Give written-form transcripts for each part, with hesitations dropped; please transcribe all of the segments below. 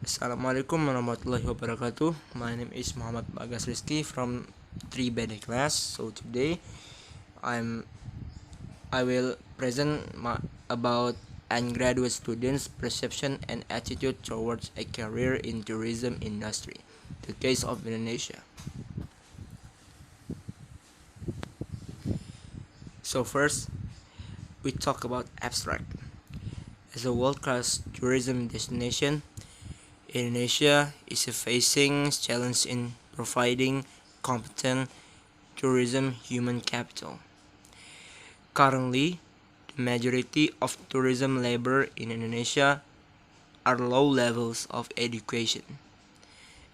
Assalamualaikum warahmatullahi wabarakatuh. My name is Muhammad Bagas Rizky from 3BD class. So today I will present about undergraduate students' perception and attitude towards a career in tourism industry. The case of Indonesia. So first, we talk about abstract. As a world-class tourism destination, Indonesia is facing challenges in providing competent tourism human capital. Currently, the majority of tourism labor in Indonesia are low levels of education,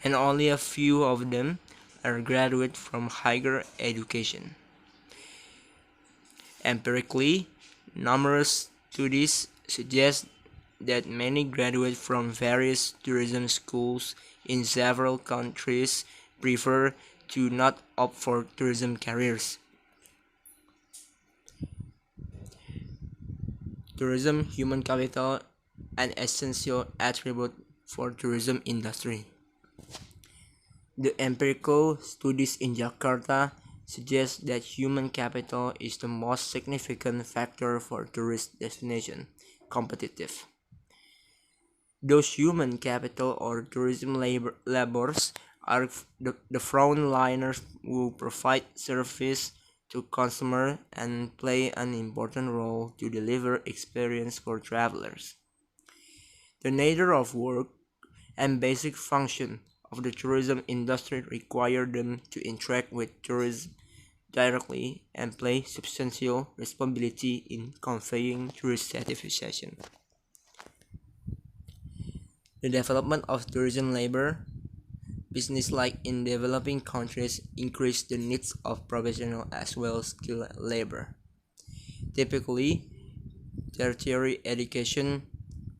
and only a few of them are graduate from higher education. Empirically, numerous studies suggest that many graduates from various tourism schools in several countries prefer to not opt for tourism careers. Tourism human capital, an essential attribute for tourism industry. The empirical studies in Jakarta suggest that human capital is the most significant factor for tourist destination competitive. Those human capital or tourism laborers are the frontliners who provide service to consumer and play an important role to deliver experience for travelers. The nature of work and basic function of the tourism industry require them to interact with tourists directly and play substantial responsibility in conveying tourist satisfaction. The development of tourism labor business like in developing countries increase the needs of professional as well as skilled labor. Typically, tertiary education,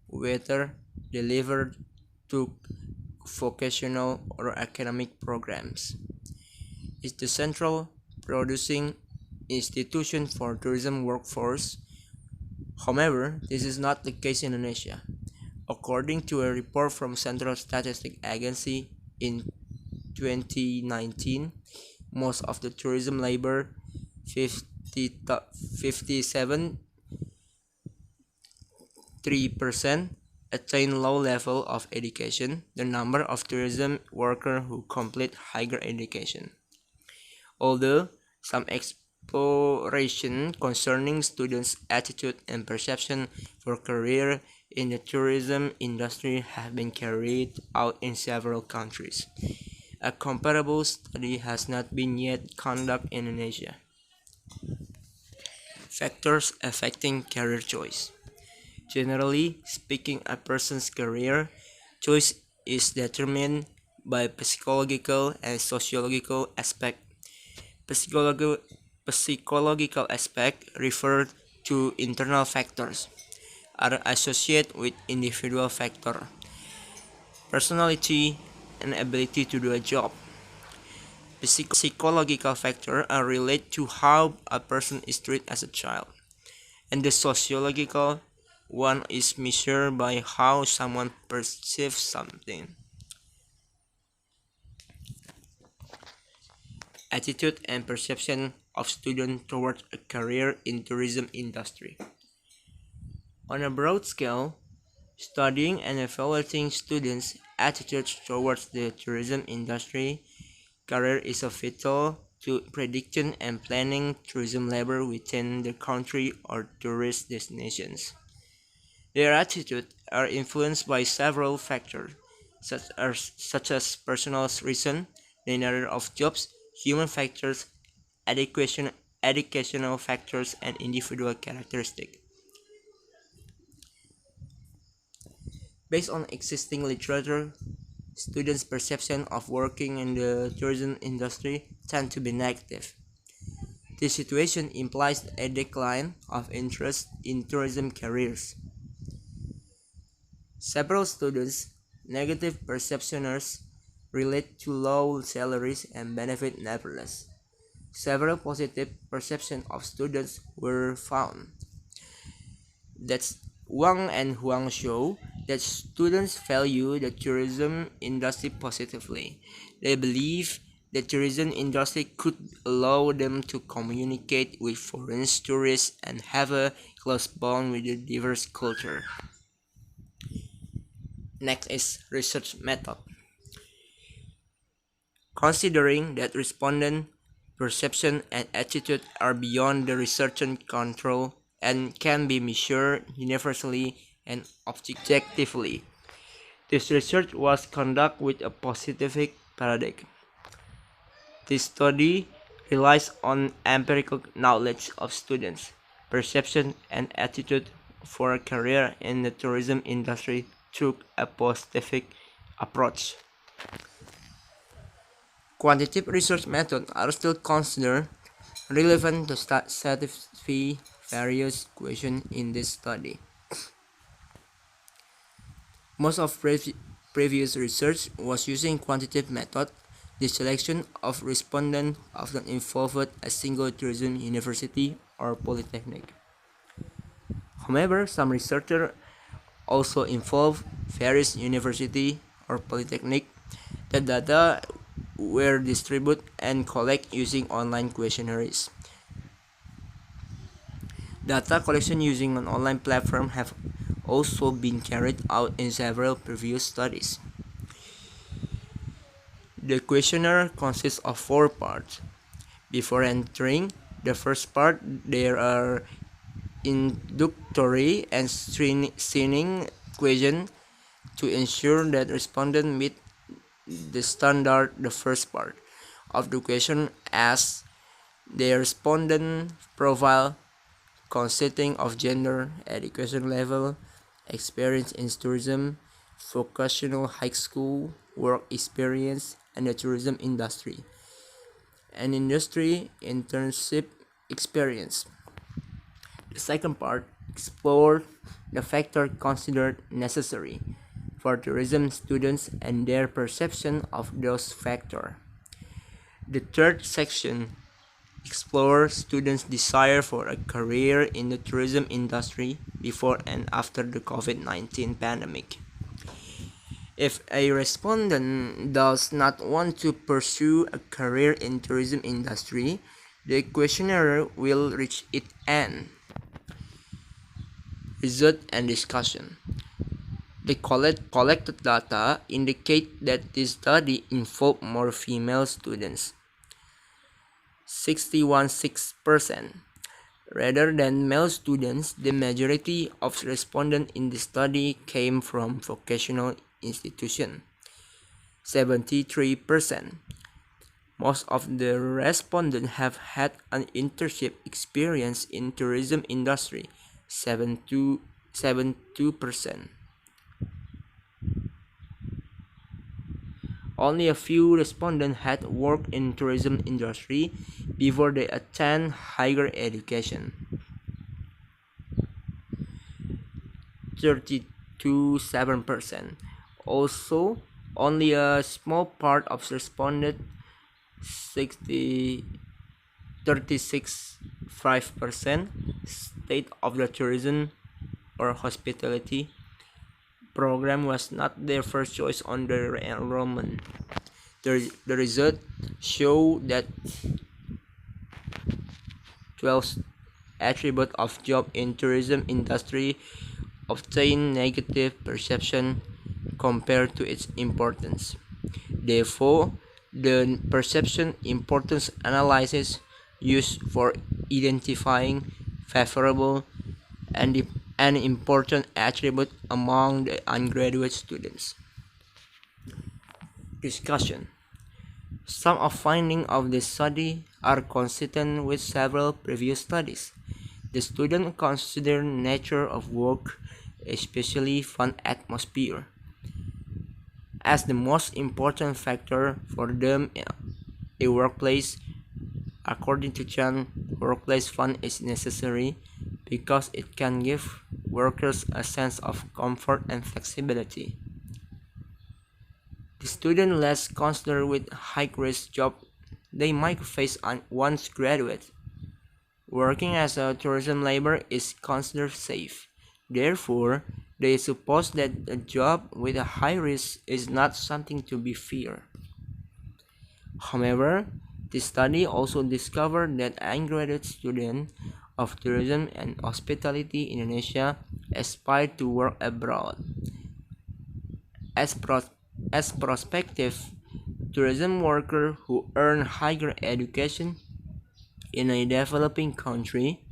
whether delivered to vocational or academic programs, is the central producing institution for tourism workforce. However, this is not the case in Indonesia. According to a report from Central Statistics Agency in 2019, most of the tourism labor, 57.3%, attain low level of education, the number of tourism workers who complete higher education. Although some exploration concerning students' attitude and perception for career in the tourism industry have been carried out in several countries, a comparable study has not been yet conducted in Indonesia. Factors affecting career choice. Generally speaking, a person's career choice is determined by psychological and sociological aspects. Psychological aspects refer to internal factors, are associated with individual factors, personality, and ability to do a job. Psychological factors are related to how a person is treated as a child, and the sociological one is measured by how someone perceives something. Attitude and perception of students towards a career in tourism industry. On a broad scale, studying and evaluating students' attitudes towards the tourism industry career is vital to prediction and planning tourism labor within the country or tourist destinations. Their attitudes are influenced by several factors, such as personal reasons, the nature of jobs, human factors, educational factors, and individual characteristics. Based on existing literature, students' perception of working in the tourism industry tend to be negative. This situation implies a decline of interest in tourism careers. Several students' negative perceptions relate to low salaries and benefit nevertheless. Several positive perceptions of students were found. That's Wang and Huang show that students value the tourism industry positively. They believe the tourism industry could allow them to communicate with foreign tourists and have a close bond with a diverse culture. Next is research method. Considering that respondent perception and attitude are beyond the researcher control and can be measured universally and objectively, this research was conducted with a positive paradigm. This study relies on empirical knowledge of students' perception and attitude for a career in the tourism industry through a positive approach. Quantitative research methods are still considered relevant to satisfy various questions in this study. Most of previous research was using quantitative method. The selection of respondents often involved a single tourism university or polytechnic. However, some researchers also involve various university or polytechnic. The data were distributed and collected using online questionnaires. Data collection using an online platform have also been carried out in several previous studies. The questionnaire consists of 4 parts. Before entering the first part, there are introductory and screening questions to ensure that respondents meet the standard. The first part of the question asks their respondent profile consisting of gender, education level, experience in tourism, vocational high school, work experience, and the tourism industry, and industry internship experience. The second part explored the factors considered necessary for tourism students and their perception of those factors. The third section explores students' desire for a career in the tourism industry before and after the COVID-19 pandemic. If a respondent does not want to pursue a career in tourism industry, the questionnaire will reach its end. Result and discussion. The collected data indicate that this study involved more female students, 61.6%, rather than male students. The majority of respondents in the study came from vocational institutions, 73%. Most of the respondents have had an internship experience in tourism industry, 72%. Only a few respondents had worked in tourism industry before they attend higher education. 32.7%. Also, only a small part of respondents, 36.5%, state of the tourism or hospitality program was not their first choice on their enrollment. The result show that 12 attributes of job in tourism industry obtain negative perception compared to its importance. Therefore, the perception importance analysis used for identifying favorable and important attribute among the undergraduate students. Discussion. Some of findings of this study are consistent with several previous studies. The students consider nature of work, especially fun atmosphere, as the most important factor for them in a workplace. According to Chan, workplace fun is necessary because it can give workers a sense of comfort and flexibility. The student less concerned with high-risk job they might face once graduate. Working as a tourism labor is considered safe. Therefore, They suppose that a job with a high risk is not something to be feared. However, this study also discovered that undergraduate students of tourism and hospitality in Indonesia aspire to work abroad. As, as prospective tourism workers who earn higher education in a developing country,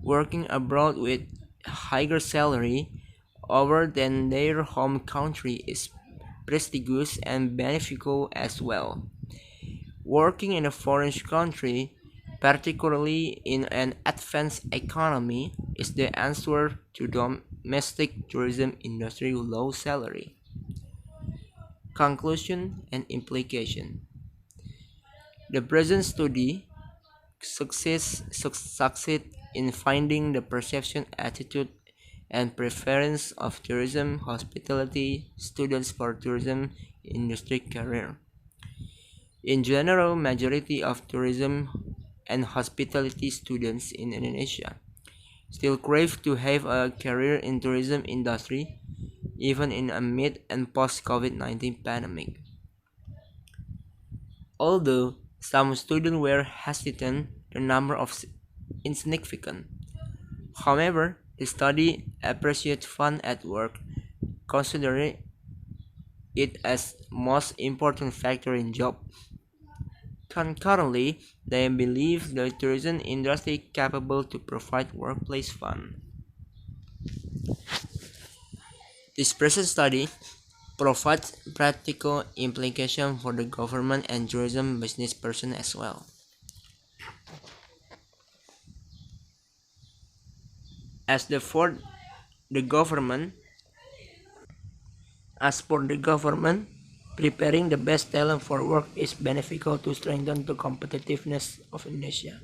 working abroad with higher salary over than their home country is prestigious and beneficial as well. Working in a foreign country, particularly in an advanced economy, is the answer to domestic tourism industry low salary. Conclusion and implication. The present study succeed in finding the perception, attitude, and preference of tourism hospitality students for tourism industry career. In general, majority of tourism and hospitality students in Indonesia still crave to have a career in tourism industry even in a mid and post COVID-19 pandemic. Although some students were hesitant, the number of insignificant. However, the study appreciates fun at work, considering it as most important factor in job. Concurrently, they believe the tourism industry is capable to provide workplace fun. This present study provides practical implications for the government and tourism business person as well. As the for the government, as for the government, preparing the best talent for work is beneficial to strengthen the competitiveness of Indonesia.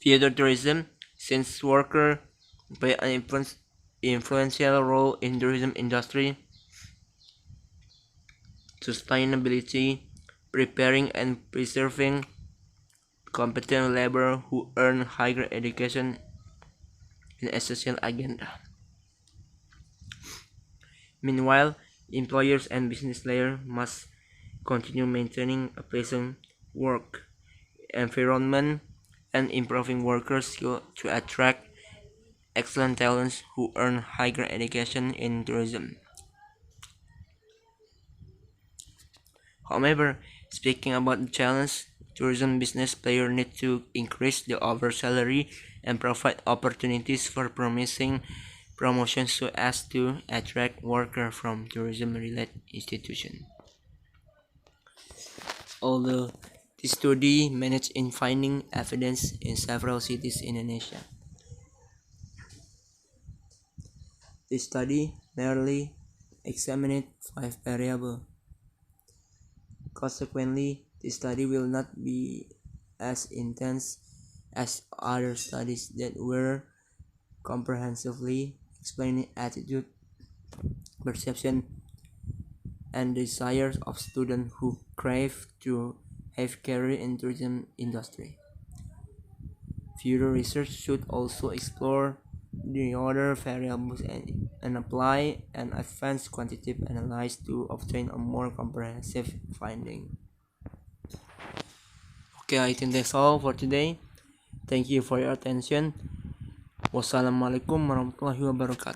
Theater tourism, since workers play an influential role in tourism industry, sustainability, preparing and preserving competent labor who earn higher education in essential agenda. Meanwhile, employers and business layers must continue maintaining a pleasant work environment and improving workers' skills to attract excellent talents who earn higher education in tourism. However, speaking about the challenge, tourism business players need to increase the over salary and provide opportunities for promising promotions so as to attract workers from tourism-related institutions. Although this study managed in finding evidence in several cities in Indonesia, the study merely examined 5 variables. Consequently, the study will not be as intense as other studies that were comprehensively explaining attitude, perception, and desires of students who crave to have career in tourism industry. Future research should also explore the other variables and apply an advanced quantitative analysis to obtain a more comprehensive finding. Okay, I think that's all for today. Thank you for your attention. Wassalamualaikum warahmatullahi wabarakatuh.